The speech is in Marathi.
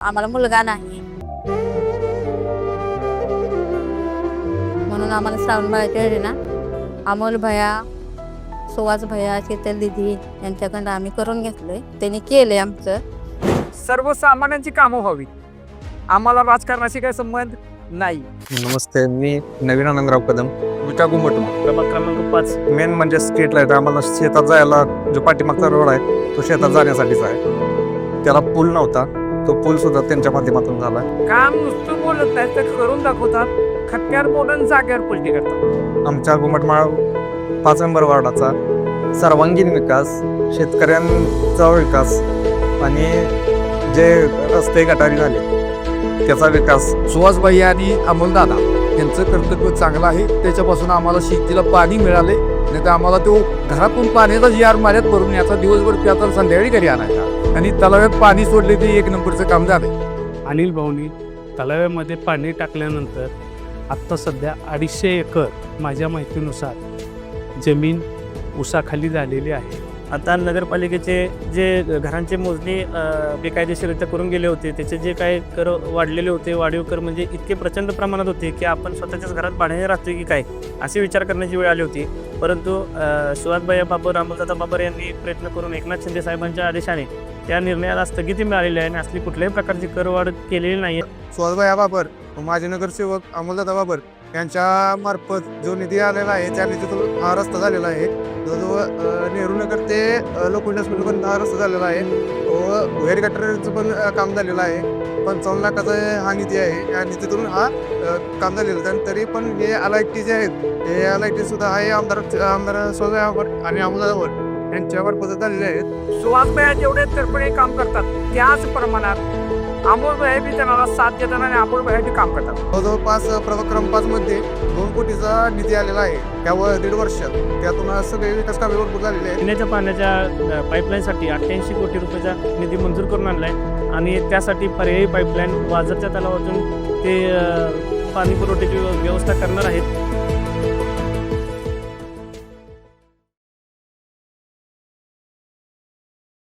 आम्हाला मुलगा नाही म्हणून आम्हाला श्रावण बाळाच्या योजना अमोल भैया, सुहास भैया, शीतल दीदी यांच्याकडून आम्ही करून घेतलंय. त्यांनी केलंय आमचं. सर्वसामान्यांची कामं व्हावी. आम्हाला राजकारणाशी काही संबंध नाही. नमस्ते, मी नवीन आनंदराव कदम, विटा घुमट, प्रभाग क्रमांक 5. मेन म्हणजे स्ट्रीट लाईट. आम्हाला शेतात जायला जो पाठीमागचा रोड आहे तो शेतात जाण्यासाठीच आहे. त्याला पूल नव्हता, तो पूल सुद्धा त्यांच्या माध्यमातून झाला. काम नुसतं बोलत नाही तर करून दाखवतात. खट्ट्यावर बोलून जाग्यावर पलटी करतात. आमच्या घुमटमाळ 5 नंबर वार्डाचा सर्वांगीण विकास, शेतकऱ्यांचा विकास आणि जे रस्ते गटारी झाले त्याचा विकास. सुहास भैया आणि अमोलदादा यांचं कर्तव्य चांगलं आहे. त्याच्यापासून आम्हाला शेतीला पाणी मिळाले, नाही तर आम्हाला तो घरातून पाण्याचा जार माऱ्यात भरून याचा दिवसभर प्याता संध्याकाळी घरी आणायचा. आणि तलाव्यात पाणी सोडले ते 1 नंबरचं काम झालं. अनिल भाऊनी तलाव्यामध्ये पाणी टाकल्यानंतर आत्ता सध्या 250 एकर माझ्या माहितीनुसार जमीन उसाखाली झालेली आहे. आता नगरपालिकेचे जे घरांचे मोजणी बेकायदेशीररित्या करून गेले होते, त्याचे जे काय कर वाढलेले होते, वाढीव कर म्हणजे इतके प्रचंड प्रमाणात होते की आपण स्वतःच्याच घरात भाड्याने राहतोय की काय असे विचार करण्याची वेळ आली होती. परंतु सुहासभैया बाबर, अमोलदादा बाबर यांनी प्रयत्न करून एकनाथ शिंदे साहेबांच्या आदेशाने त्या निर्णयाला स्थगिती मिळालेली आहे आणि असली कुठल्याही प्रकारची करवाढ केलेली नाही. सुहासभैया बाबर, माजी नगरसेवक अमोलदादा बाबर यांच्या मार्फत जो निधी आलेला आहे त्या निधीतून हा रस्ता झालेला आहे. जवळजवळ नेहरू नगर ते लोखंड हॉस्पिटलपर्यंत हा रस्ता झालेला आहे. व हेड गटरचं पण काम झालेलं आहे. 55 लाखाचा हा निधी आहे. या निधीतून हा काम झालेलं आहे. तरी पण हे LIT जे आहेत हे LIT सुद्धा आहे आमदार सुहासभैया बाबर आणि अमोलदादा बाबर यांच्यावर पद्धत झालेले आहेत. सुहासभैया जेवढे तर्फे काम करतात त्याच प्रमाणात अमोल भैया बी त्यांना साथ देतात आणि अमोल भैया बी काम करतात. जवळपास प्रभाग क्रमांक 5 मध्ये 2 कोटीचा निधी आलेला आहे त्यावर 1.5 वर्षात. त्यातून सगळे विकास कामे भरपूर झालेले आहेत. पिण्याच्या पाण्याच्या पाईपलाईनसाठी 88 कोटी रुपयाचा निधी मंजूर करून आणला आहे आणि त्यासाठी पर्यायी पाईपलाईन वाजरच्या तलावातून ते पाणी पुरवठ्याची व्यवस्था करणार आहेत.